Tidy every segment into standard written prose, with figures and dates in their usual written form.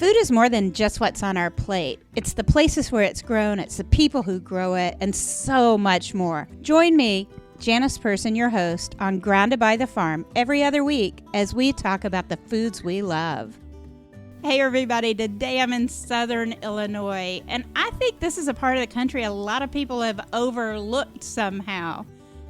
Food is more than just what's on our plate. It's the places where it's grown, it's the people who grow it, and so much more. Join me, Janice Person, your host, on Grounded by the Farm every other week as we talk about the foods we love. Hey everybody, today I'm in southern Illinois, and I think this is a part of the country a lot of people have overlooked somehow.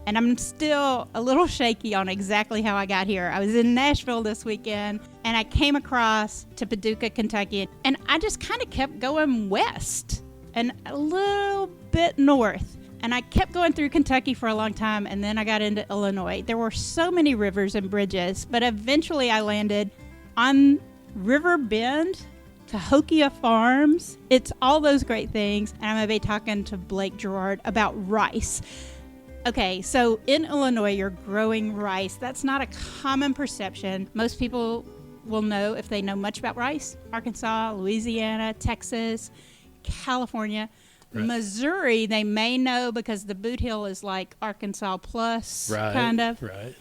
And I'm still a little shaky on exactly how I got here. I was in Nashville this weekend, and I came across to Paducah, Kentucky, and I just kind of kept going west and a little bit north. And I kept going through Kentucky for a long time, and then I got into Illinois. There were so many rivers and bridges, but eventually I landed on River Bend, Cahokia Farms. It's all those great things, and I'm going to be talking to Blake Gerard about rice. Okay, so in Illinois, you're growing rice. That's not a common perception. Most people will know if they know much about rice. Arkansas, Louisiana, Texas, California. Right. Missouri, they may know because the Boot Hill is like Arkansas plus, kind of. Right.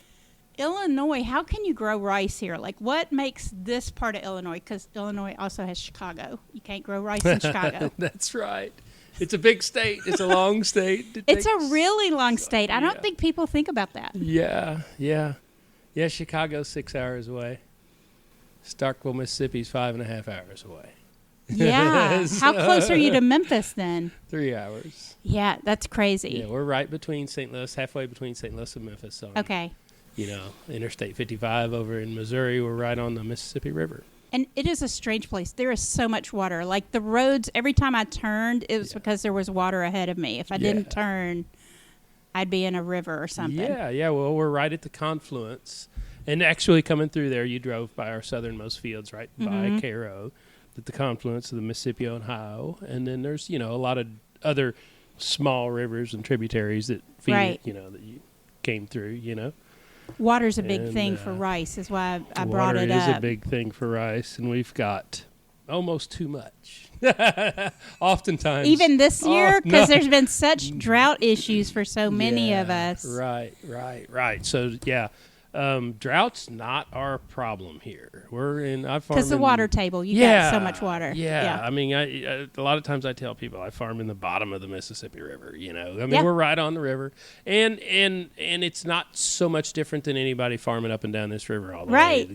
Illinois, how can you grow rice here? Like, what makes this part of Illinois? Because Illinois also has Chicago. You can't grow rice in Chicago. That's right. It's a big state. It's a long state. It's a really long state. I don't think people think about that. Yeah. Chicago's 6 hours away. Starkville, Mississippi's 5.5 hours away. Yeah. So, how close are you to Memphis then? 3 hours. Yeah, that's crazy. Yeah, we're right between St. Louis, halfway between St. Louis and Memphis. Okay. Interstate 55 over in Missouri. We're right on the Mississippi River. And it is a strange place. There is so much water. Like the roads, every time I turned, it was because there was water ahead of me. If I didn't turn, I'd be in a river or something. Yeah. Well, we're right at the confluence. And actually coming through there, you drove by our southernmost fields right by Cairo, at the confluence of the Mississippi and Ohio. And then there's, a lot of other small rivers and tributaries that feed it, that you came through, Water's a big thing for rice, is why I brought it up. Water is a big thing for rice, and we've got almost too much. Oftentimes. Even this year? Because there's been such drought issues for so many of us. Right. So, drought's not our problem here. Because the water table, you got so much water. Yeah. I mean, a lot of times I tell people I farm in the bottom of the Mississippi River. We're right on the river, and it's not so much different than anybody farming up and down this river all the way.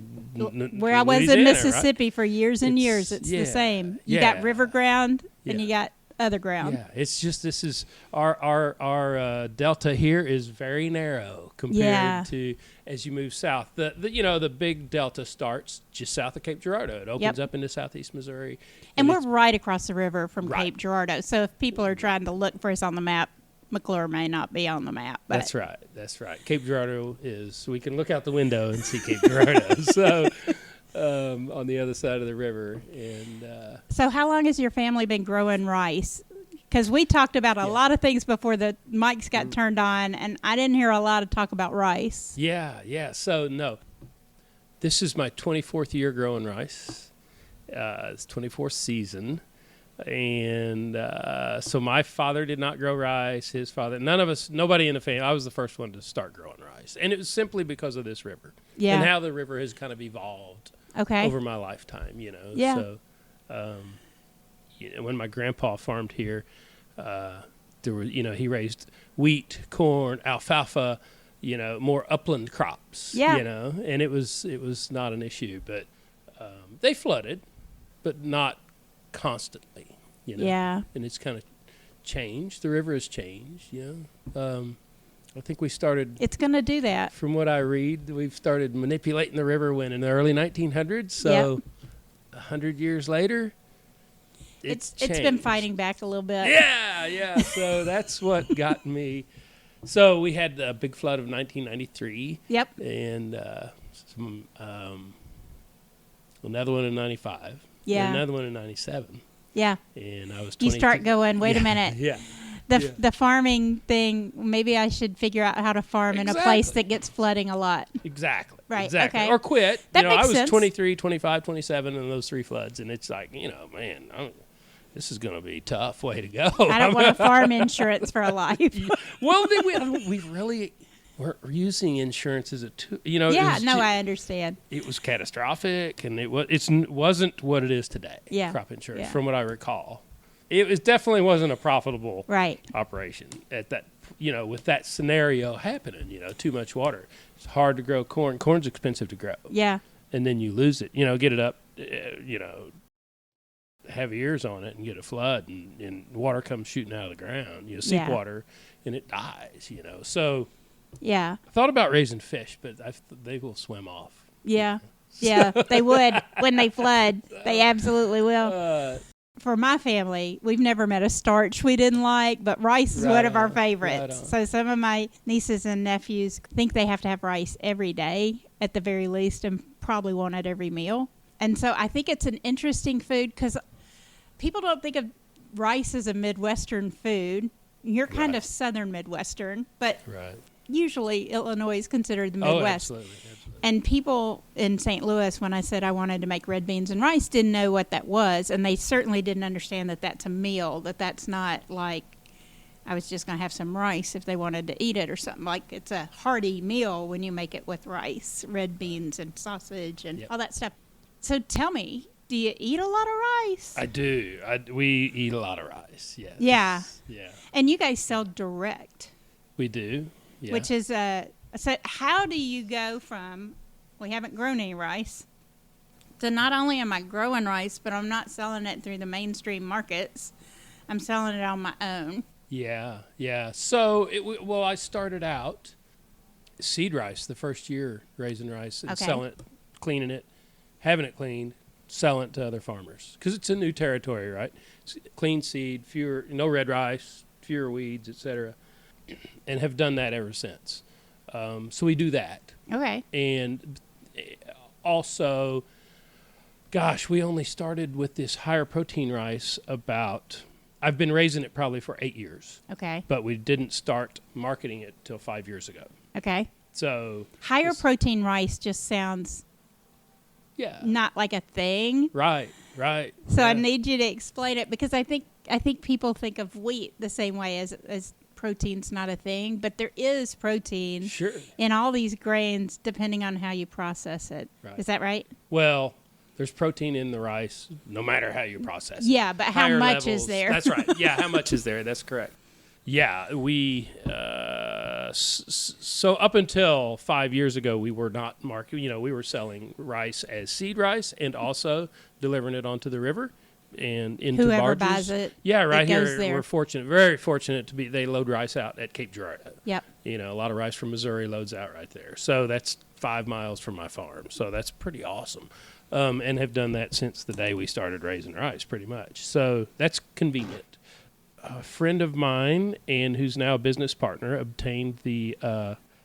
Where I was in Mississippi for years and years, it's the same. You got river ground and you got other ground. Yeah, it's just this is our delta here is very narrow compared to as you move south. The big delta starts just south of Cape Girardeau. It opens up into southeast Missouri, and we're right across the river from Cape Girardeau. So if people are trying to look for us on the map, McClure may not be on the map. But. That's right. Cape Girardeau is. We can look out the window and see Cape Girardeau. So. On the other side of the river. And so how long has your family been growing rice? Because we talked about a lot of things before the mics got turned on, and I didn't hear a lot of talk about rice. Yeah. So, no. This is my 24th year growing rice. It's 24th season. And so my father did not grow rice. His father, nobody in the family. I was the first one to start growing rice. And it was simply because of this river. Yeah. And how the river has kind of evolved. Over my lifetime, Yeah. So, when my grandpa farmed here, there were, he raised wheat, corn, alfalfa, more upland crops. Yeah. And it was not an issue, but they flooded, but not constantly. Yeah. And it's kind of changed. The river has changed. I think we started... It's going to do that. From what I read, we've started manipulating the river in the early 1900s. So 100 years later, it's been fighting back a little bit. Yeah. So that's what got me. So we had a big flood of 1993. Yep. And another one in 95. Yeah. And another one in 97. Yeah. And I was 22. You start going, wait a minute. Yeah. The farming thing, maybe I should figure out how to farm in a place that gets flooding a lot. Exactly. Right. Exactly. Okay. Or quit. That makes I was sense. 23, 25, 27 in those 3 floods, and it's like, man, this is going to be a tough way to go. I don't want a farm insurance for a life. Well, then we really weren't using insurance as a tool. I understand. It was catastrophic, and wasn't what it is today. Yeah. Crop insurance, Yeah. from what I recall, definitely wasn't a profitable Right. operation at that. With that scenario happening, too much water. It's hard to grow corn. Corn's expensive to grow. Yeah. And then you lose it. Get it up. Have ears on it and get a flood, and water comes shooting out of the ground. Seep water, and it dies. So. Yeah. I thought about raising fish, but they will swim off. Yeah. Yeah, they would when they flood. They absolutely will. For my family, we've never met a starch we didn't like, but rice is one of our favorites. So some of my nieces and nephews think they have to have rice every day at the very least, and probably one at every meal. And so I think it's an interesting food because people don't think of rice as a Midwestern food. You're kind of Southern Midwestern, but usually Illinois is considered the Midwest. Oh, absolutely. And people in St. Louis, when I said I wanted to make red beans and rice, didn't know what that was. And they certainly didn't understand that that's a meal, that's not like I was just going to have some rice if they wanted to eat it or something. Like it's a hearty meal when you make it with rice, red beans and sausage and all that stuff. So tell me, do you eat a lot of rice? I do. We eat a lot of rice, yes. Yeah. Yeah. And you guys sell direct. We do. Yeah. Which is so how do you go from we haven't grown any rice to not only am I growing rice, but I'm not selling it through the mainstream markets. I'm selling it on my own. Yeah, yeah. So, I started out seed rice the first year, raising rice and selling it, cleaning it, having it cleaned, selling it to other farmers because it's a new territory, right? It's clean seed, no red rice, fewer weeds, etc., and have done that ever since. So we do that. Okay. And also, we only started with this higher protein rice I've been raising it probably for 8 years. Okay. But we didn't start marketing it till 5 years ago. Okay. So higher protein rice just sounds not like a thing. Right. So I need you to explain it because I think people think of wheat the same way as protein's not a thing, but there is protein in all these grains depending on how you process it. Right. Is that right? Well, there's protein in the rice no matter how you process it. Yeah, but how much is there? That's right. Yeah, how much is there? That's correct. Yeah, we so up until 5 years ago, we were not marketing. We were selling rice as seed rice and also delivering it onto the river and into whoever barges. buys it. Yeah, right here there. we're fortunate, very fortunate to be. They load rice out at Cape Gerard. Yep. A lot of rice from Missouri loads out right there. So that's 5 miles from my farm. So that's pretty awesome. And have done that since the day we started raising rice, pretty much. So that's convenient. A friend of mine, and who's now a business partner, obtained the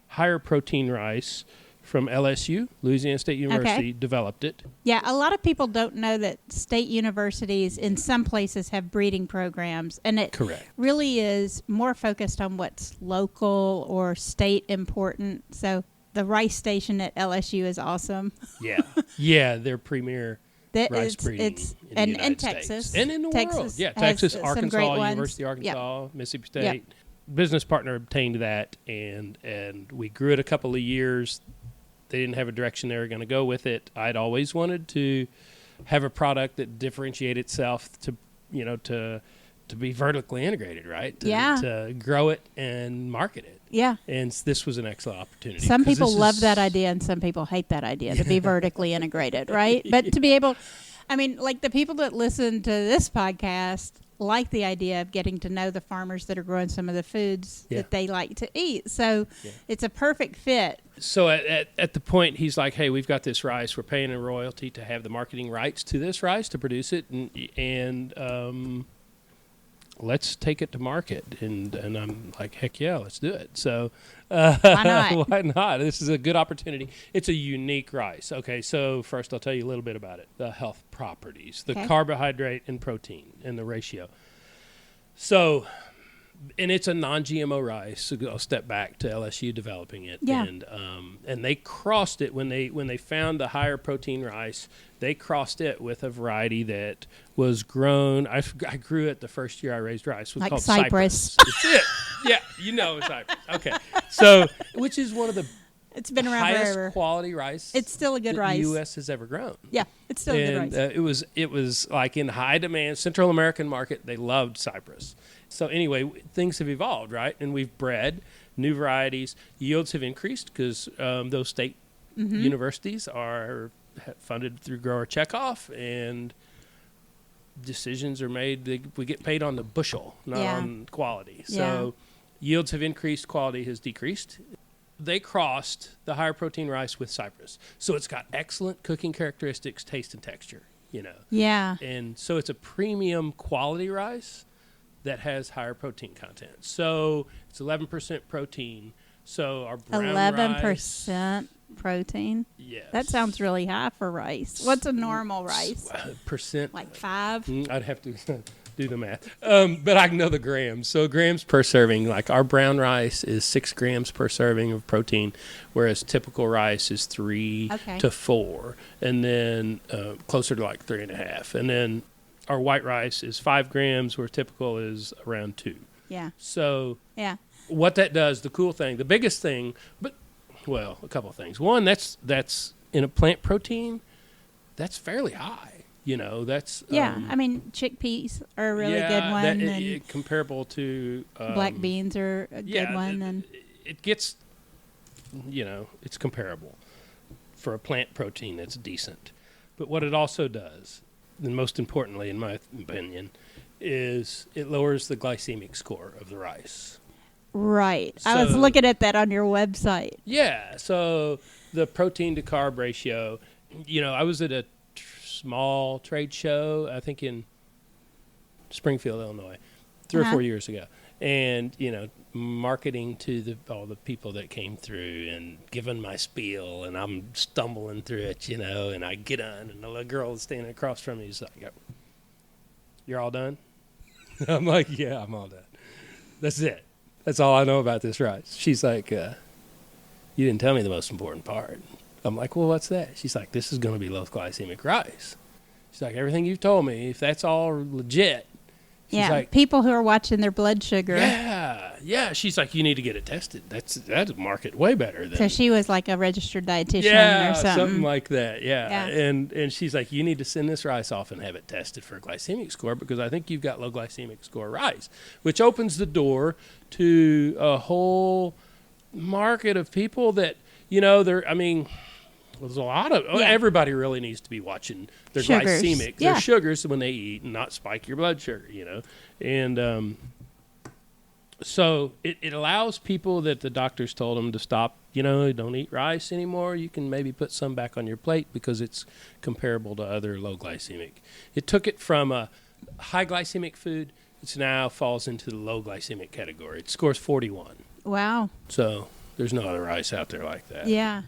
higher protein rice from LSU, Louisiana State University, developed it. Yeah, a lot of people don't know that state universities in some places have breeding programs, and it really is more focused on what's local or state important. So the rice station at LSU is awesome. Yeah, their premier rice breeding in Texas. States. And in the world. Yeah, Texas, Arkansas, University of Arkansas, Mississippi State. Yep. Business partner obtained that, and we grew it a couple of years. They didn't have a direction they were going to go with it. I'd always wanted to have a product that differentiated itself to be vertically integrated, right? To grow it and market it. Yeah. And this was an excellent opportunity. Some people love that idea and some people hate that idea, to be vertically integrated, right? But to be able, like the people that listen to this podcast like the idea of getting to know the farmers that are growing some of the foods that they like to eat. So it's a perfect fit. So at the point he's like, hey, we've got this rice. We're paying a royalty to have the marketing rights to this rice, to produce it, and let's take it to market. And I'm like, heck yeah, let's do it. So why not? Why not? This is a good opportunity. It's a unique rice. Okay, so first I'll tell you a little bit about it. The health properties, the carbohydrate and protein and the ratio. So, and it's a non-GMO rice. So I'll step back to LSU developing it. Yeah. And they crossed it when they found the higher protein rice. They crossed it with a variety that was grown. I grew it the first year I raised rice. It was called Cypress. That's it. Yeah, you know Cyprus. Okay. So, which is one of the It's been around highest forever. quality rice It's still a good that rice. the U.S. has ever grown. Yeah, it's still a good And rice. it was like in high demand. Central American market, they loved Cyprus. So anyway, things have evolved, right? And we've bred new varieties. Yields have increased because those state universities are funded through Grower Checkoff, and decisions are made. We get paid on the bushel, not on quality. So yields have increased, quality has decreased. They crossed the higher protein rice with Cyprus. So it's got excellent cooking characteristics, taste, and texture, you know. Yeah. And so it's a premium quality rice that has higher protein content. So it's 11% protein. So our brown 11% protein? Yes. That sounds really high for rice. What's a normal rice? Percent. Like 5? I'd have to do the math. But I know the grams. So grams per serving, like our brown rice is 6 grams per serving of protein, whereas typical rice is 3 to 4, and then closer to like 3.5. And then our white rice is 5 grams, where typical is around 2. Yeah. So yeah, what that does, the cool thing, the biggest thing, well, a couple of things. One, that's in a plant protein, that's fairly high. You know, that's I mean, chickpeas are a really good one, and comparable to black beans are a good one, and it gets, you know, it's comparable for a plant protein that's decent. But what it also does, and most importantly, in my opinion, is it lowers the glycemic score of the rice. Right. I was looking at that on your website. Yeah. So the protein to carb ratio, you know, I was at a small trade show, I think in Springfield, Illinois, 3 or 4 years ago. And, you know, marketing to all the people that came through and giving my spiel, and I'm stumbling through it, you know, and I get on, and the little girl is standing across from me is like, "You're all done?" I'm like, "Yeah, I'm all done. That's it. That's all I know about this rice." She's like, "You didn't tell me the most important part." I'm like, "Well, what's that?" She's like, "This is going to be low glycemic rice." She's like, "Everything you've told me, if that's all legit." She's like, people who are watching their blood sugar. Yeah. She's like, "You need to get it tested. That'd market way better than." So she was like a registered dietitian or something like that. Yeah. And she's like, "You need to send this rice off and have it tested for a glycemic score, because I think you've got low glycemic score rice," which opens the door to a whole market of people that, you know, there's a lot of everybody really needs to be watching their sugars. glycemic, their sugars when they eat, and not spike your blood sugar, you know. And so it allows people that the doctors told them to stop, you know, don't eat rice anymore. You can maybe put some back on your plate because it's comparable to other low glycemic. It took it from a high glycemic food. It now falls into the low glycemic category. It scores 41. Wow. So there's no other rice out there like that. Yeah.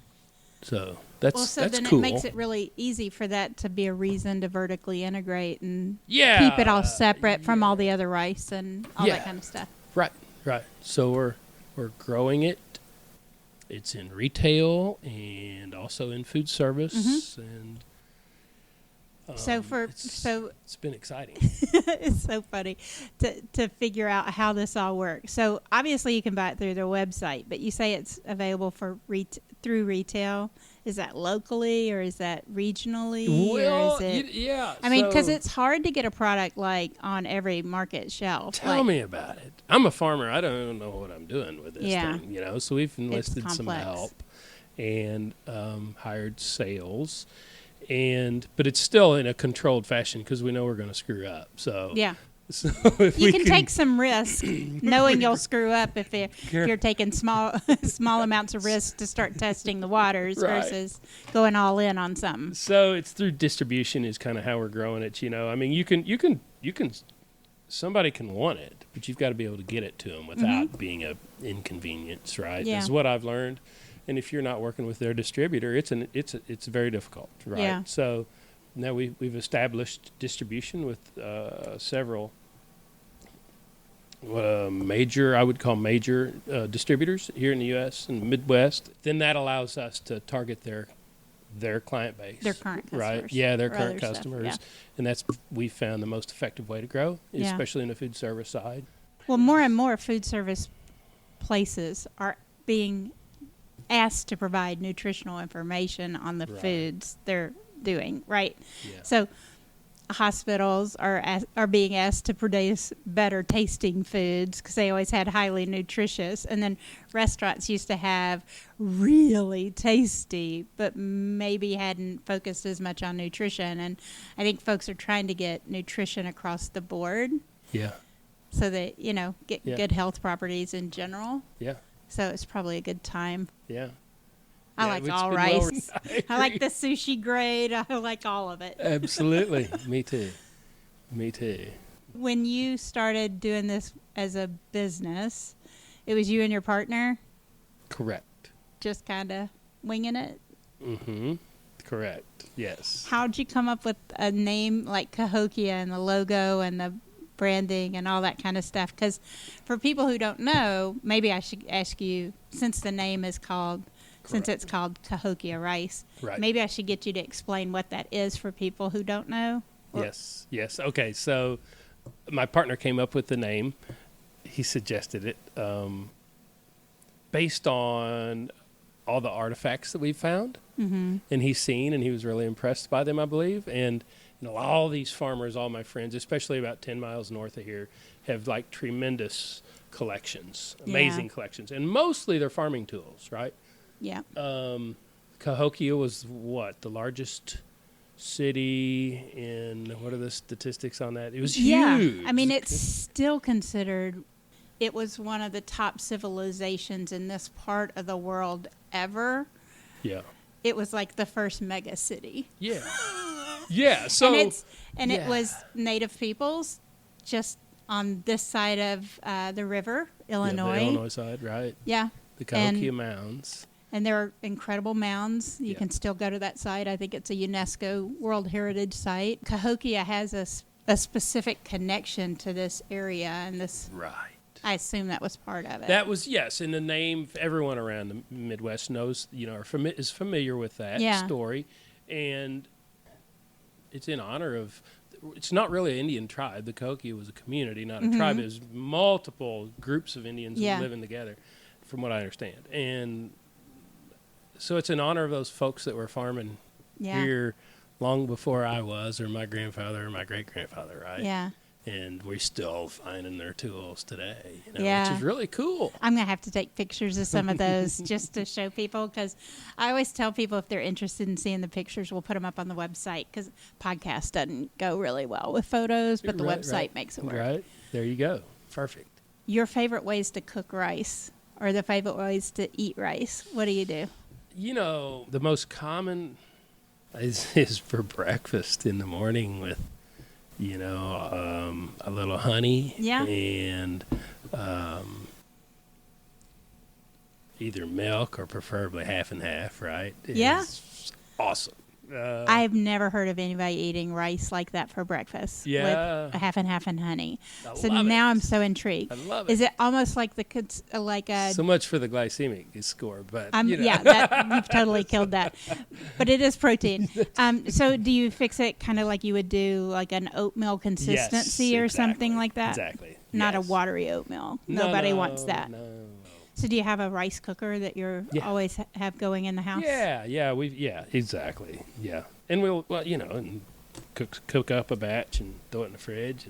So that's then cool. It makes it really easy for that to be a reason to vertically integrate and keep keep it all separate from all the other rice and all that kind of stuff. Right. So we're growing it. It's in retail and also in food service, and it's been exciting. It's so funny to figure out how this all works. So obviously you can buy it through their website, but you say it's available for through retail. Is that locally or is that regionally? Well, or is it, yeah. I mean, because it's hard to get a product like on every market shelf. Tell me about it. I'm a farmer. I don't know what I'm doing with this thing, you know. So we've enlisted some help and hired sales. But it's still in a controlled fashion because we know we're going to screw up. So so you can take some risk, knowing you'll screw up if you're taking small amounts of risk to start testing the waters versus going all in on something. So it's through distribution is kind of how we're growing it. You know, I mean, you can somebody can want it, but you've got to be able to get it to them without being an inconvenience, right? Yeah. Is what I've learned. And if you're not working with their distributor, it's very difficult, right? Yeah. So now we've established distribution with several I would call major distributors here in the U.S. and the Midwest. Then that allows us to target their client base, their current customers, right? Yeah, their current customers, and that's we found the most effective way to grow, especially in the food service side. Well, more and more food service places are being asked to provide nutritional information on the foods they're doing, right? Yeah. So hospitals are being asked to produce better tasting foods because they always had highly nutritious, and then restaurants used to have really tasty but maybe hadn't focused as much on nutrition. And I think folks are trying to get nutrition across the board, so that get good health properties in general. So it's probably a good time. I like all rice. I like the sushi grade. I like all of it. Absolutely. Me too. When you started doing this as a business, it was you and your partner? Correct. Just kind of winging it? Mm-hmm. Correct. Yes. How'd you come up with a name like Cahokia and the logo and the branding and all that kind of stuff? Because for people who don't know, maybe I should ask you, since the name is called... Since it's called Cahokia rice, maybe I should get you to explain what that is for people who don't know. Yes. Okay, so my partner came up with the name. He suggested it based on all the artifacts that we've found, and he's seen, and he was really impressed by them, I believe. And all these farmers, all my friends, especially about 10 miles north of here, have like tremendous collections, amazing collections, and mostly they're farming tools, right? Yeah. Cahokia was the largest city in, what are the statistics on that? It was huge. I mean, it's still considered, it was one of the top civilizations in this part of the world ever. Yeah. It was like the first mega city. Yeah. Yeah. So, it was native peoples just on this side of the river, Illinois. Yeah, the Illinois side, right. Yeah. The Cahokia Mounds. And there are incredible mounds. You can still go to that site. I think it's a UNESCO World Heritage Site. Cahokia has a specific connection to this area, and this. Right. I assume that was part of it. That was, yes, and the name, everyone around the Midwest knows, is familiar with that story. And it's in honor of, it's not really an Indian tribe. The Cahokia was a community, not a tribe. It was multiple groups of Indians living together, from what I understand. And so it's in honor of those folks that were farming here long before I was, or my grandfather, or my great-grandfather, right? Yeah. And we're still finding their tools today, which is really cool. I'm going to have to take pictures of some of those just to show people, because I always tell people if they're interested in seeing the pictures, we'll put them up on the website, because podcast doesn't go really well with photos, but the website makes it work. Right. There you go. Perfect. Your favorite ways to cook rice, or the favorite ways to eat rice, what do you do? The most common is for breakfast in the morning with, a little honey and either milk or preferably half and half, right? It's awesome. I've never heard of anybody eating rice like that for breakfast with a half and half and honey. So now I'm so intrigued. I love it. Is it almost like so much for the glycemic score, but you've totally killed that. But it is protein. So do you fix it kind of like you would do like an oatmeal consistency or something like that? Exactly. Not a watery oatmeal. Nobody wants that. No. So do you have a rice cooker that you're always have going in the house? Yeah, exactly. Yeah. And we'll and cook up a batch and throw it in the fridge,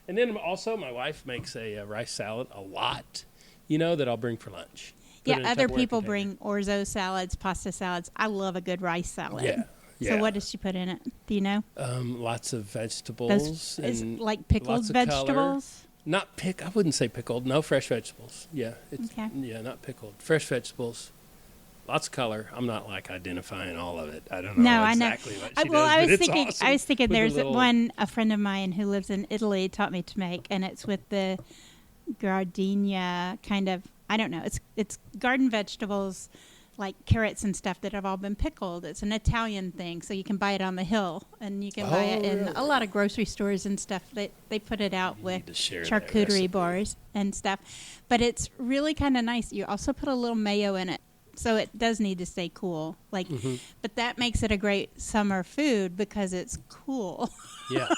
and then also my wife makes a rice salad a lot, that I'll bring for lunch. Other people bring orzo salads, pasta salads. I love a good rice salad. Yeah. So what does she put in it? Do you know? Lots of vegetables. Is like pickled vegetables? I wouldn't say pickled. No, fresh vegetables. Yeah. Yeah, not pickled. Fresh vegetables. Lots of color. I'm not identifying all of it. I don't know exactly what she does. Well, I was thinking there's a friend of mine who lives in Italy taught me to make, and it's with the gardenia kind of, I don't know. It's garden vegetables like carrots and stuff that have all been pickled. It's an Italian thing, so you can buy it on the hill, and you can buy it in a lot of grocery stores and stuff. They put it out with charcuterie bars and stuff. But it's really kind of nice. You also put a little mayo in it, So it does need to stay cool. Like, but that makes it a great summer food because it's cool. Yeah.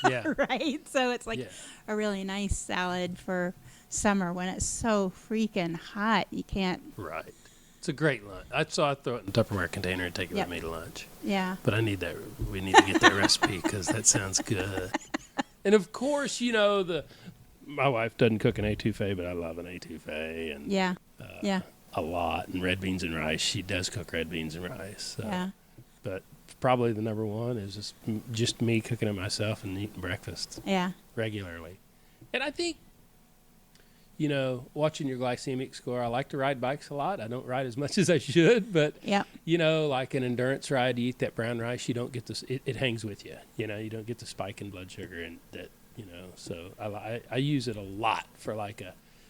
Yeah. Right? So it's like a really nice salad for summer when it's so freaking hot. You can't. Right. It's a great lunch. So I throw it in a Tupperware container and take it with me to lunch. Yeah. But I need that. We need to get that recipe because that sounds good. And of course, you know, my wife doesn't cook an etouffee, but I love an etouffee. And a lot. And red beans and rice. She does cook red beans and rice. So. Yeah. But probably the number one is just me cooking it myself and eating breakfast. Yeah. Regularly. And I think, you know, watching your glycemic score, I like to ride bikes a lot. I don't ride as much as I should, but, you know, like an endurance ride, you eat that brown rice, you don't get this, it hangs with you. You know, you don't get the spike in blood sugar and that, you know, so I use it a lot for like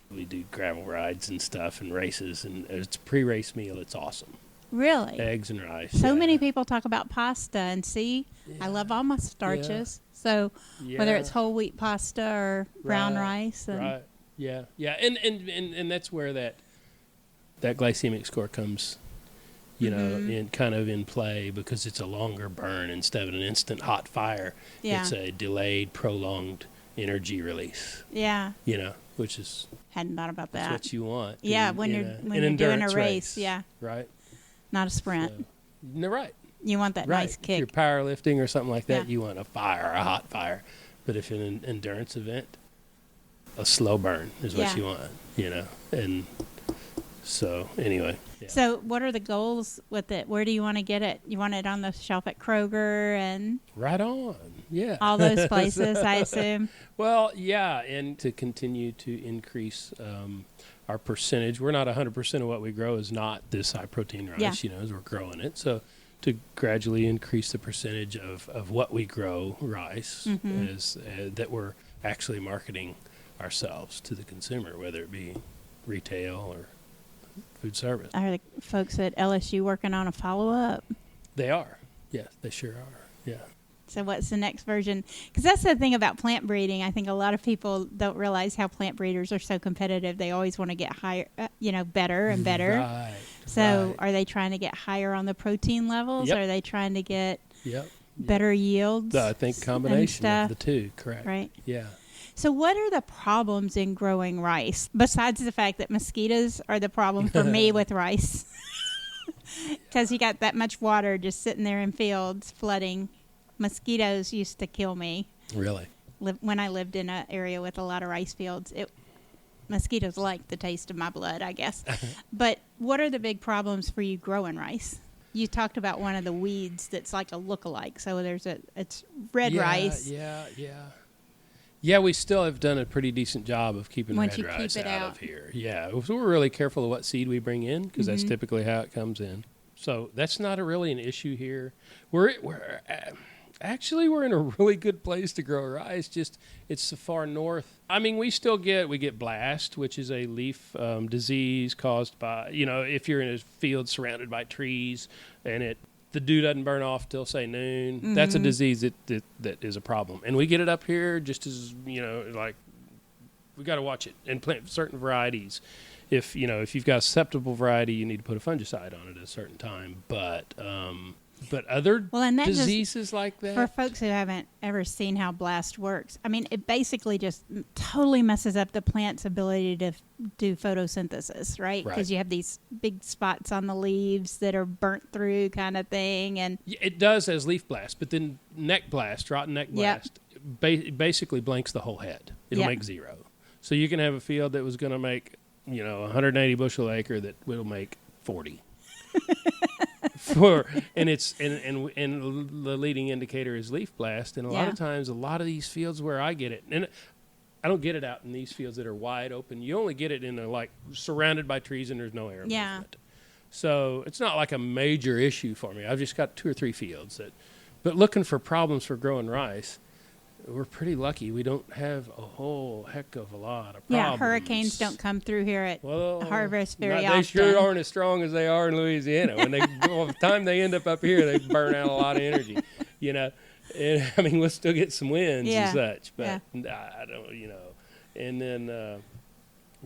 we do gravel rides and stuff and races, and it's a pre-race meal. It's awesome. Really? Eggs and rice. So many people talk about pasta, and I love all my starches. So whether it's whole wheat pasta or brown rice. And right. Yeah. Yeah. And that's where that glycemic score comes, you know, in kind of in play because it's a longer burn instead of an instant hot fire. Yeah. It's a delayed, prolonged energy release. Yeah. You know, which is hadn't thought about that. That's what you want. Yeah, when you're doing a race. Yeah. Right. Not a sprint. So, no, right. You want that nice kick. If you're powerlifting or something like that, you want a hot fire. But if in an endurance event, a slow burn is what you want, you know. And so, anyway. Yeah. So, what are the goals with it? Where do you want to get it? You want it on the shelf at Kroger and... Right on, yeah. All those places, I assume. Well, yeah, and to continue to increase our percentage. We're not 100% of what we grow is not this high-protein rice, you know, as we're growing it. So, to gradually increase the percentage of what we grow rice is that we're actually marketing ourselves to the consumer, whether it be retail or food service. Are the folks at LSU working on a follow-up? They are. Yes, they sure are. Yeah. So what's the next version? Because that's the thing about plant breeding. I think a lot of people don't realize how plant breeders are so competitive. They always want to get higher, better and better. Right. So are they trying to get higher on the protein levels? Yep. Are they trying to get better yields? I think combination of the two, correct. Right. Yeah. So what are the problems in growing rice, besides the fact that mosquitoes are the problem for me with rice? Because you got that much water just sitting there in fields flooding. Mosquitoes used to kill me. Really? When I lived in an area with a lot of rice fields, mosquitoes liked the taste of my blood, I guess. But what are the big problems for you growing rice? You talked about one of the weeds that's like a lookalike. So it's red rice. Yeah, we still have done a pretty decent job of keeping red rice out of here. Yeah, so we're really careful of what seed we bring in because that's typically how it comes in. So that's not really an issue here. We're in a really good place to grow rice. Just it's so far north. I mean, we get blast, which is a leaf disease caused by if you're in a field surrounded by trees and the dew doesn't burn off till say noon. That's a disease that is a problem, and we get it up here just as like we got to watch it and plant certain varieties. If you've got a susceptible variety, you need to put a fungicide on it at a certain time. But other diseases like that, for folks who haven't ever seen how blast works, I mean, it basically just totally messes up the plant's ability to do photosynthesis, right? Because you have these big spots on the leaves that are burnt through, kind of thing, and it does as leaf blast, but then rotten neck blast, basically blanks the whole head. It'll make zero. So you can have a field that was going to make 180 bushel acre that will make 40. And the leading indicator is leaf blast, and a lot of times, a lot of these fields where I get it, and I don't get it out in these fields that are wide open. You only get it in surrounded by trees and there's no air movement. So it's not like a major issue for me. I've just got 2 or 3 fields but looking for problems for growing rice. We're pretty lucky. We don't have a whole heck of a lot of problems. Yeah, hurricanes don't come through here at harvest very often. They sure aren't as strong as they are in Louisiana. When by the time they end up here, they burn out a lot of energy. And, I mean, we'll still get some winds and such, but I don't. And then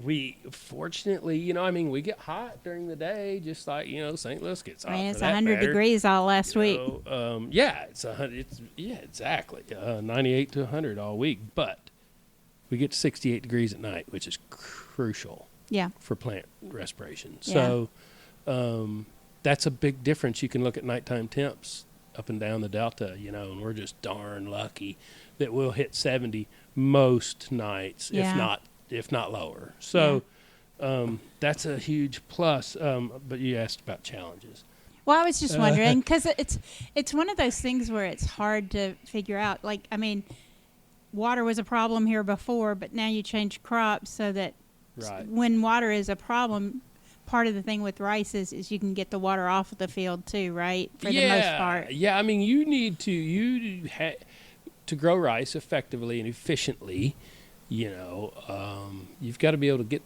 We fortunately, we get hot during the day, just like St. Louis gets hot. It's 100 degrees all last week. It's 100. Exactly 98 to 100 all week, but we get to 68 degrees at night, which is crucial. Yeah. For plant respiration. Yeah. So that's a big difference. You can look at nighttime temps up and down the Delta, and we're just darn lucky that we'll hit 70 most nights, if not lower. So that's a huge plus. But you asked about challenges. Well, I was just wondering, because it's one of those things where it's hard to figure out. Like, water was a problem here before, but now you change crops so that when water is a problem, part of the thing with rice is you can get the water off of the field too, right? For the most part. Yeah, you need to grow rice effectively and efficiently. You've got to be able to get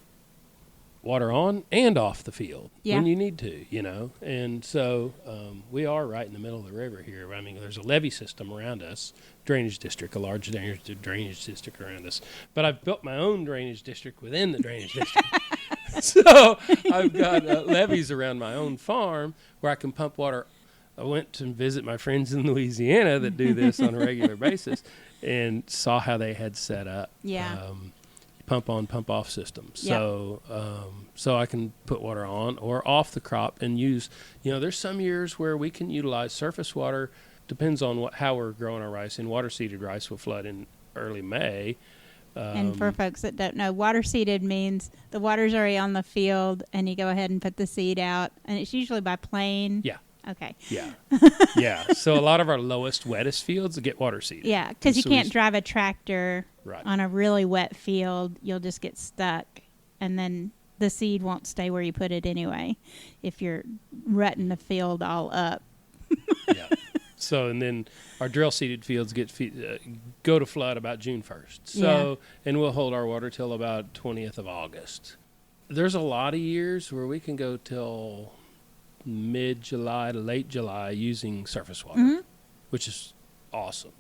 water on and off the field when you need to, And so we are right in the middle of the river here. There's a levee system around us, drainage district, a large drainage district around us. But I've built my own drainage district within the drainage district. So I've got levees around my own farm where I can pump water. I went to visit my friends in Louisiana that do this on a regular basis and saw how they had set up pump on, pump off systems. So so I can put water on or off the crop and use, there's some years where we can utilize surface water. Depends on how we're growing our rice. And water-seeded rice will flood in early May. And for folks that don't know, water-seeded means the water's already on the field, and you go ahead and put the seed out, and it's usually by plane. Yeah. Okay. Yeah. Yeah. So a lot of our lowest, wettest fields get water-seeded. Yeah, because you can't drive a tractor on a really wet field. You'll just get stuck, and then the seed won't stay where you put it anyway if you're rutting the field all up. Yeah. So, and then our drill-seeded fields go to flood about June 1st. So, and we'll hold our water till about 20th of August. There's a lot of years where we can go till mid-July to late July using surface water, which is awesome,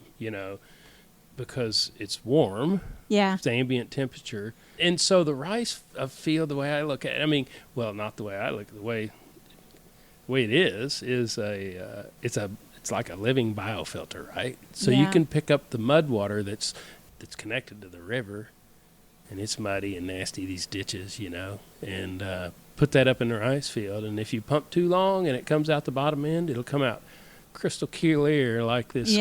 because it's warm. Yeah. It's ambient temperature. And so the rice field, the way I look at it, not the way I look, the way it is it's like a living biofilter, right? So you can pick up the mud water that's connected to the river, and it's muddy and nasty, these ditches, and put that up in the rice field. And if you pump too long and it comes out the bottom end, it'll come out crystal clear like this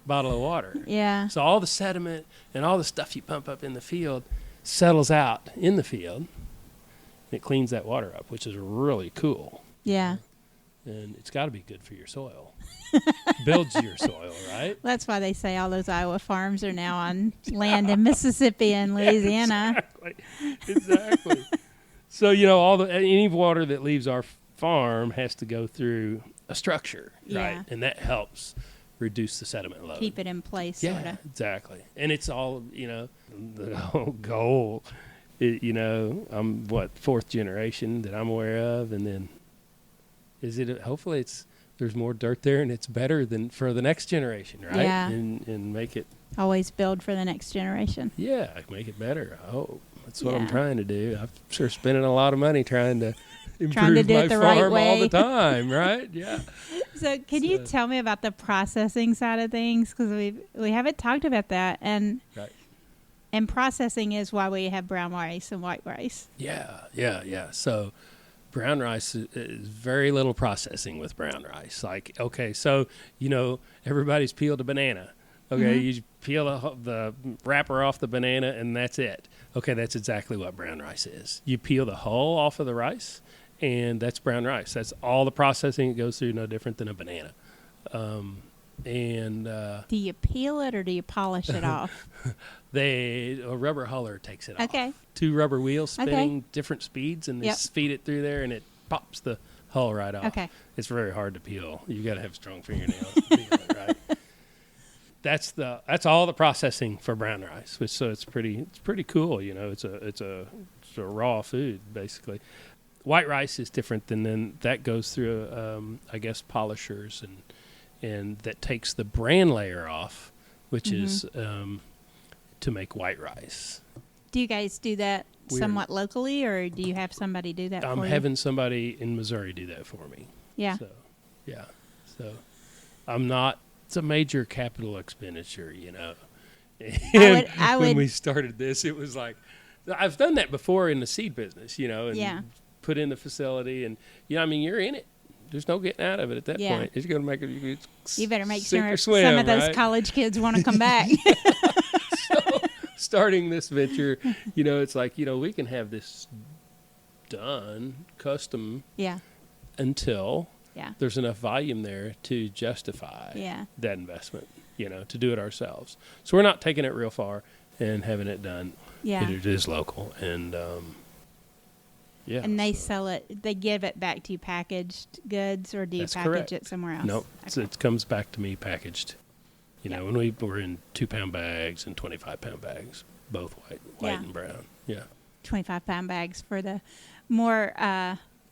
bottle of water. Yeah. So all the sediment and all the stuff you pump up in the field settles out in the field, and it cleans that water up, which is really cool. Yeah. And it's got to be good for your soil. Builds your soil, right? That's why they say all those Iowa farms are now on land in Mississippi and Louisiana. Exactly. So, any water that leaves our farm has to go through a structure, right? And that helps reduce the sediment load. Keep it in place, yeah, sort of. Exactly. And it's all, the whole goal, I'm fourth generation that I'm aware of, and then hopefully there's more dirt there and it's better than for the next generation, right? Yeah. And make it always build for the next generation. Yeah, make it better. I hope. That's what I'm trying to do. I'm sure spending a lot of money trying to improve my farm all the time, right? Yeah. So can you tell me about the processing side of things? Because we haven't talked about that. And processing is why we have brown rice and white rice. Yeah. So brown rice is very little processing with brown rice. So everybody's peeled a banana. Okay, you peel the wrapper off the banana and that's it. Okay, that's exactly what brown rice is. You peel the hull off of the rice, and that's brown rice. That's all the processing it goes through, no different than a banana. Do you peel it or do you polish it off? A rubber huller takes it off. Okay. 2 rubber wheels spinning different speeds, and they feed it through there, and it pops the hull right off. Okay. It's very hard to peel. You got to have strong fingernails to peel it, right? That's all the processing for brown rice. So it's pretty cool. It's a raw food basically. White rice is different than that goes through polishers and that takes the bran layer off, which is to make white rice. Do you guys do that somewhat locally, or do you have somebody do that for you? I'm having somebody in Missouri do that for me. Yeah. So, yeah. So, I'm not. It's a major capital expenditure, you know. And when we started this, it was like, I've done that before in the seed business, you know, and put in the facility, and I mean, you're in it. There's no getting out of it at that point. It's going to make it. You better make sink sure or swim, some of those right? college kids want to come back. So, starting this venture, you know, it's like, you know, we can have this done custom until there's enough volume there to justify that investment, you know, to do it ourselves. So we're not taking it real far and having it done. Yeah. It is local. And, and they sell it, they give it back to you packaged goods, or do you package it somewhere else? Nope. Okay. It comes back to me packaged. You know, when we were in 2-pound bags and 25-pound bags, both white and brown. Yeah. 25-pound bags for the more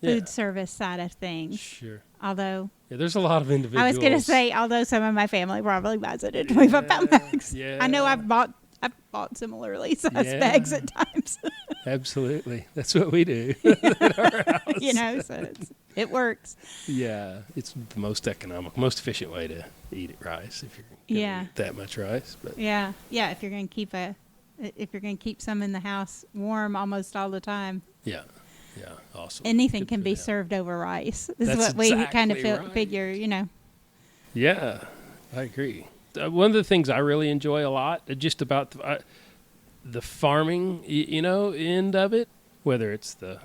food service side of things. Sure. Although there's a lot of individuals. I was going to say, although some of my family probably buys it in 25-pound bags. Yeah. I know I've bought similarly sized bags at times. Absolutely. That's what we do at our house. You know, so it works. Yeah. It's the most economical, most efficient way to eat rice if you're going to eat that much rice. But yeah. If you're going to keep some in the house warm almost all the time. Yeah. Yeah. Awesome. Anything can be served over rice. Is what we kind of figure, you know. Yeah. I agree. One of the things I really enjoy a lot, just about the farming, you know, end of it, whether it's the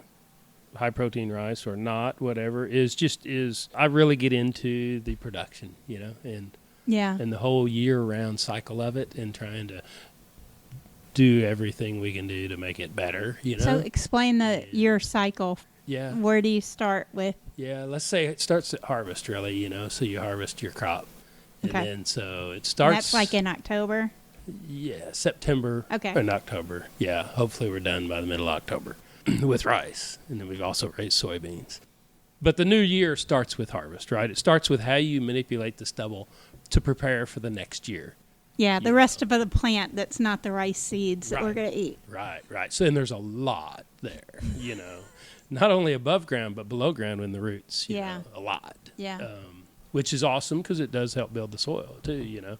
high protein rice or not, whatever, is I really get into the production, you know, and the whole year round cycle of it, and trying to do everything we can do to make it better, you know. So explain your cycle. Yeah. Where do you start with? Yeah, let's say it starts at harvest, really, you know, so you harvest your crop. And then so it starts. And that's like in October? Yeah, September and October. Yeah, hopefully we're done by the middle of October with rice. And then we've also raised soybeans. But the new year starts with harvest, right? It starts with how you manipulate the stubble to prepare for the next year. Yeah, the rest of the plant that's not the rice seeds that we're going to eat. Right. So, and there's a lot there, you know, not only above ground, but below ground in the roots, you know, a lot. Yeah. Which is awesome because it does help build the soil too, you know.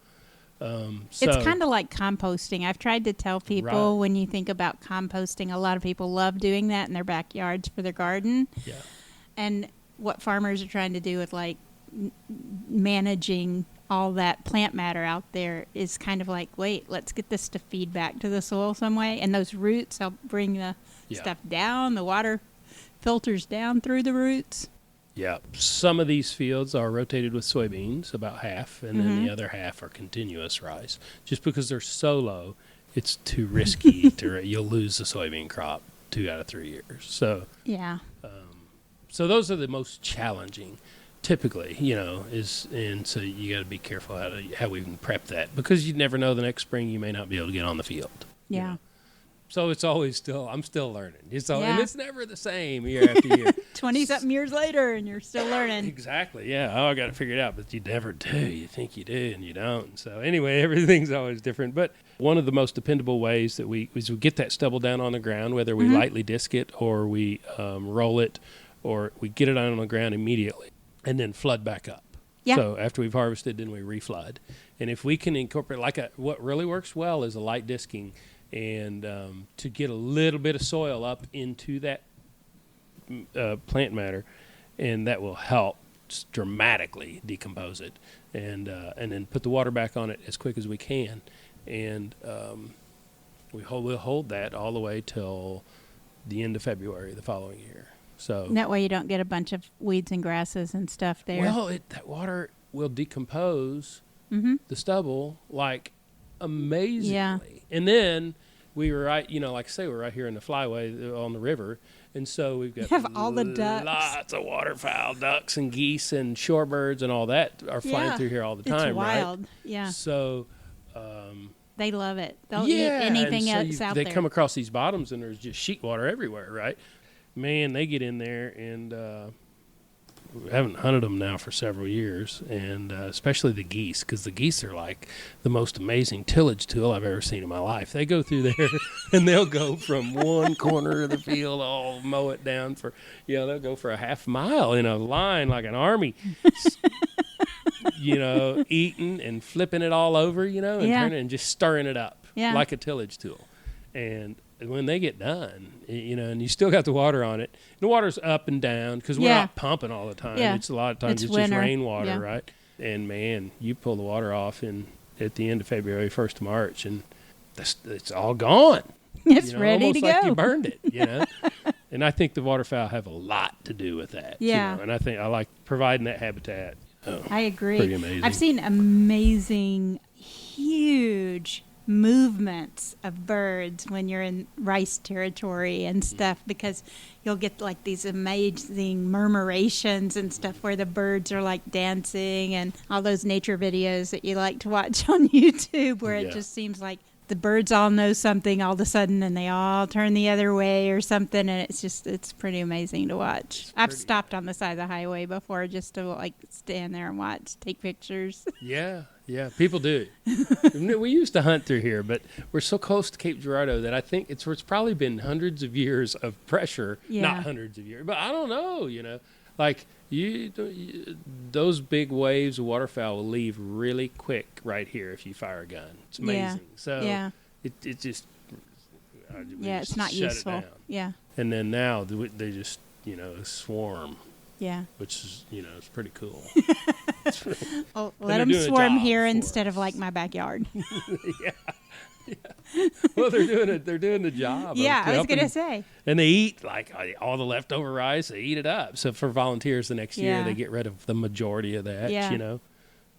It's kind of like composting. I've tried to tell people when you think about composting, a lot of people love doing that in their backyards for their garden. Yeah. And what farmers are trying to do with like managing all that plant matter out there is kind of like, wait, let's get this to feed back to the soil some way. And those roots help bring the stuff down. The water filters down through the roots. Yeah, some of these fields are rotated with soybeans, about half, and then the other half are continuous rice. Just because they're so low, it's too risky. You'll lose the soybean crop 2 out of 3 years. So so those are the most challenging, typically, you know. And so you got to be careful how we can prep that, because you never know, the next spring you may not be able to get on the field. Yeah. You know? So it's always I'm still learning. And it's never the same year after year. 20-something years later, and you're still learning. Exactly, yeah. I got it figured out, but you never do. You think you do, and you don't. So anyway, everything's always different. But one of the most dependable ways that we get that stubble down on the ground, whether we lightly disc it or we roll it, or we get it on the ground immediately and then flood back up. Yeah. So after we've harvested, then we reflood. And if we can incorporate, what really works well is a light disking, and to get a little bit of soil up into that plant matter, and that will help dramatically decompose it, and then put the water back on it as quick as we can, and we'll hold that all the way till the end of February the following year. So and that way you don't get a bunch of weeds and grasses and stuff there. Well, that water will decompose the stubble like amazingly. Yeah. And then we were like I say, we're right here in the flyway on the river. And so we've got all the ducks. Lots of waterfowl, ducks and geese and shorebirds and all that are flying through here all the time, it's wild. Right? Yeah. So they love it. They'll eat anything else out there. They come across these bottoms and there's just sheet water everywhere, right? Man, they get in there and we haven't hunted them now for several years, and especially the geese, because the geese are like the most amazing tillage tool I've ever seen in my life. They go through there and they'll go from one corner of the field, all mow it down for, they'll go for a half mile in a line like an army, eating and flipping it all over, and turning and just stirring it up like a tillage tool. And when they get done, and you still got the water on it, the water's up and down because we're not pumping all the time. Yeah. It's a lot of times it's just rainwater, right? And man, you pull the water off at the end of February, 1st of March, and it's all gone. It's ready to go. Almost like you burned it, And I think the waterfowl have a lot to do with that. Yeah. And I think I like providing that habitat. I agree. Pretty amazing. I've seen amazing, huge movements of birds when you're in rice territory and stuff, because you'll get like these amazing murmurations and stuff where the birds are like dancing, and all those nature videos that you like to watch on YouTube where it just seems like the birds all know something all of a sudden and they all turn the other way or something, and it's pretty amazing to watch. I've stopped on the side of the highway before just to like stand there and watch, take pictures. Yeah, people do. We used to hunt through here, but we're so close to Cape Girardeau that I think it's probably been hundreds of years of pressure, not hundreds of years, but I don't know, like those big waves of waterfowl will leave really quick right here if you fire a gun. It's amazing. It just it's not useful. It down. And then now they just swarm. Yeah. Which is, it's pretty cool. Let them swarm here instead of like my backyard. Yeah. Well, they're doing the job. Yeah, I was going to say. And they eat like all the leftover rice. They eat it up. So for volunteers the next year, they get rid of the majority of that,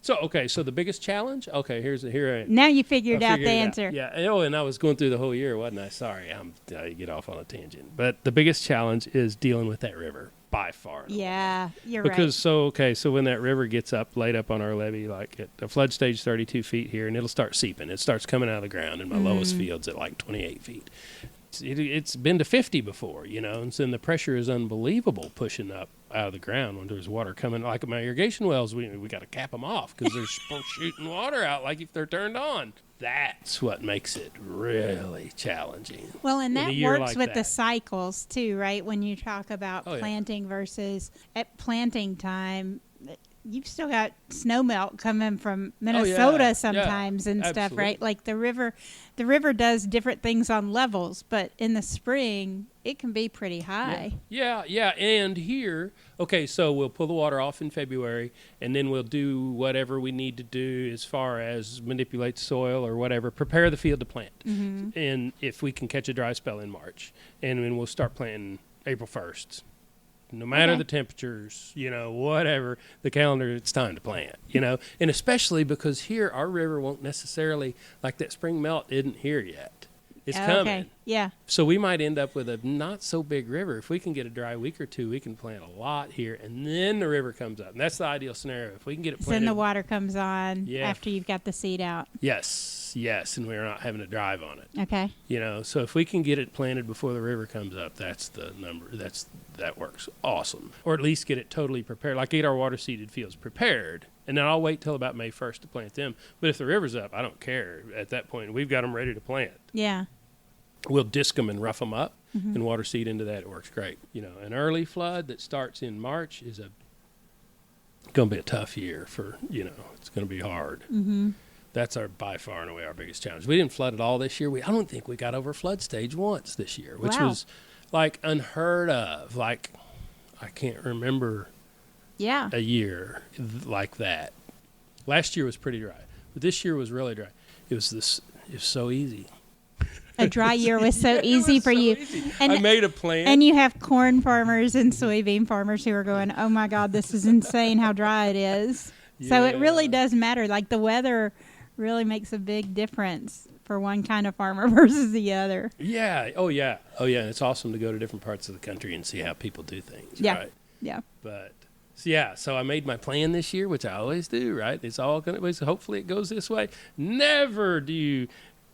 So the biggest challenge? Okay, here. Now you figured out the answer. Yeah. And I was going through the whole year, wasn't I? Sorry, I get off on a tangent. But the biggest challenge is dealing with that river. By far. Yeah, you're right. So when that river gets laid up on our levee, like at the flood stage 32 feet here, and it'll start seeping. It starts coming out of the ground, and my lowest field's at like 28 feet. It's been to 50 before, and so then the pressure is unbelievable pushing up out of the ground when there's water coming. Like my irrigation wells, we got to cap them off because they're shooting water out like if they're turned on. That's what makes it really challenging. Well, and that works with the cycles too, right? When you talk about planting versus at planting time, you've still got snow melt coming from Minnesota sometimes and stuff, right? Like the river does different things on levels, but in the spring it can be pretty high. Yeah. And here, so we'll pull the water off in February, and then we'll do whatever we need to do as far as manipulate the soil or whatever, prepare the field to plant. Mm-hmm. And if we can catch a dry spell in March, and then we'll start planting April 1st. No matter the temperatures, whatever the calendar, it's time to plant, and especially because here our river won't necessarily, like that spring melt isn't here yet. It's coming. Yeah. So we might end up with a not so big river. If we can get a dry week or two, we can plant a lot here, and then the river comes up. And that's the ideal scenario. If we can get it planted. Then the water comes on after you've got the seed out. Yes, and we're not having to drive on it. Okay. So if we can get it planted before the river comes up, that's the number. That works awesome. Or at least get it totally prepared. Like get our water seeded fields prepared. And then I'll wait till about May 1st to plant them. But if the river's up, I don't care. At that point, we've got them ready to plant. Yeah. We'll disc them and rough them up and water seed into that. It works great. An early flood that starts in March is going to be a tough year for, it's going to be hard. Mm-hmm. That's by far and away our biggest challenge. We didn't flood at all this year. I don't think we got over flood stage once this year, which was like unheard of. Like I can't remember a year like that. Last year was pretty dry, but this year was really dry. It was so easy. A dry year was so easy for you. Easy. And I made a plan. And you have corn farmers and soybean farmers who are going, oh my God, this is insane how dry it is. So it really does matter. Like the weather really makes a big difference for one kind of farmer versus the other. Yeah. Oh yeah. It's awesome to go to different parts of the country and see how people do things. Yeah. Right? Yeah. But so I made my plan this year, which I always do, right? It's all going to, hopefully it goes this way. Never do you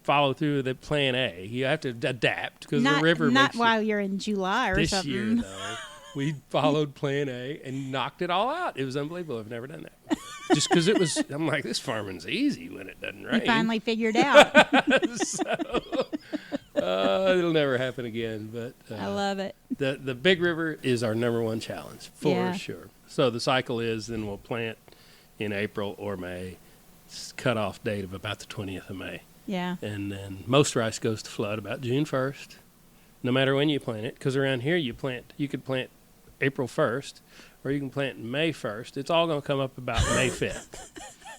follow through the plan A. You have to adapt because the river not while you're in July or this something. Year, though, We followed plan A and knocked it all out. It was unbelievable. I've never done that before. Just because it was, I'm like, this farming's easy when it doesn't rain. You finally figured out. It'll never happen again. But I love it. The Big River is our number one challenge, for sure. So the cycle is then we'll plant in April or May. It's cutoff date of about the 20th of May. Yeah. And then most rice goes to flood about June 1st, no matter when you plant it. Because around here you could plant April 1st or you can plant May 1st. It's all going to come up about May 5th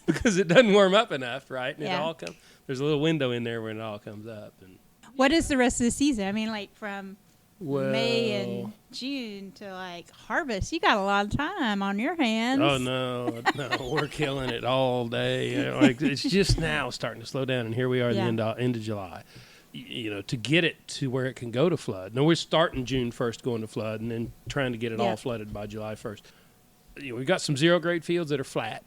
because it doesn't warm up enough, right? And it all there's a little window in there when it all comes up. And what is the rest of the season? I mean, like from May and June to like harvest, you got a lot of time on your hands. Oh no, we're killing it all day. Like it's just now starting to slow down, and here we are at the end of July. To get it to where it can go to flood. Now we're starting June 1st going to flood, and then trying to get it all flooded by July 1st. We've got some zero grade fields that are flat,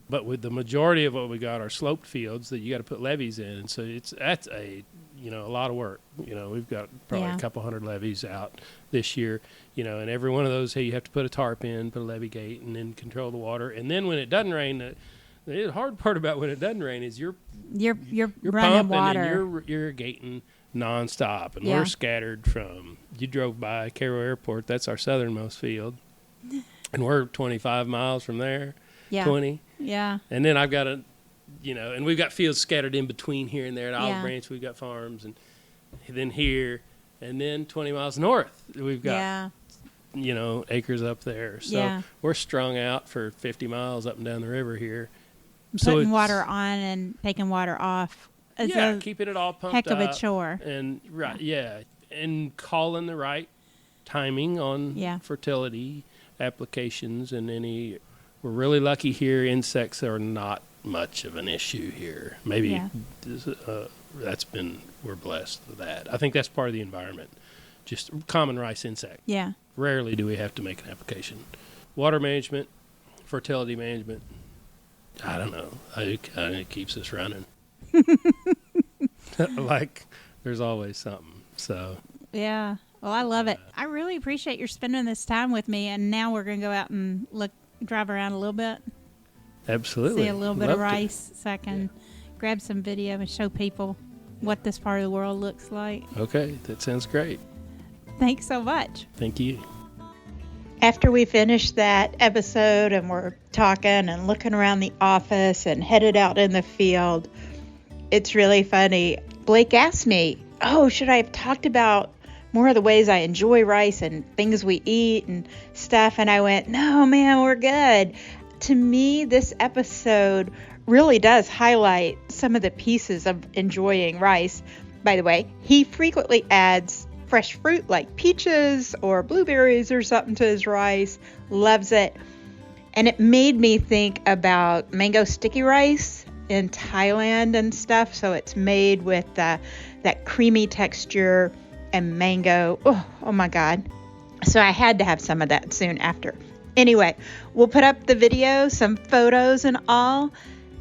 but with the majority of what we got are sloped fields that you got to put levees in, and so that's a lot of work. We've got probably a couple hundred levees out this year, and every one of those, hey, you have to put a tarp in, put a levee gate, and then control the water. And then when it doesn't rain, the hard part about when it doesn't rain is you're running pumping water. and you're irrigating nonstop. And we're scattered from, you drove by Cairo Airport, that's our southernmost field. And we're 25 miles from there, 20. Yeah. And then I've got and we've got fields scattered in between here and there. At Olive Branch, we've got farms, and then here, and then 20 miles north, we've got, acres up there. So we're strung out for 50 miles up and down the river here. Putting water on and taking water off. Keeping it all pumped up. Heck of a up. chore. And and calling the right timing on fertility applications and any. We're really lucky here. Insects are not much of an issue here. Maybe we're blessed with that. I think that's part of the environment. Just common rice insect. Yeah. Rarely do we have to make an application. Water management, fertility management, I don't know. It keeps us running. Like there's always something. So. Yeah. Well, I love it. I really appreciate your spending this time with me, and now we're going to go out and drive around a little bit. Absolutely. See a little bit of rice so I can grab some video and show people what this part of the world looks like. Okay, that sounds great. Thanks so much. Thank you. After we finished that episode and we're talking and looking around the office and headed out in the field, it's really funny. Blake asked me, should I have talked about more of the ways I enjoy rice and things we eat and stuff? And I went, no, man, we're good. To me, this episode really does highlight some of the pieces of enjoying rice. By the way, he frequently adds fresh fruit like peaches or blueberries or something to his rice. Loves it. And it made me think about mango sticky rice in Thailand and stuff. So it's made with that creamy texture and mango. Oh my God. So I had to have some of that soon after. Anyway, we'll put up the video, some photos and all.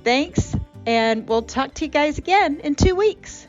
Thanks. And we'll talk to you guys again in 2 weeks.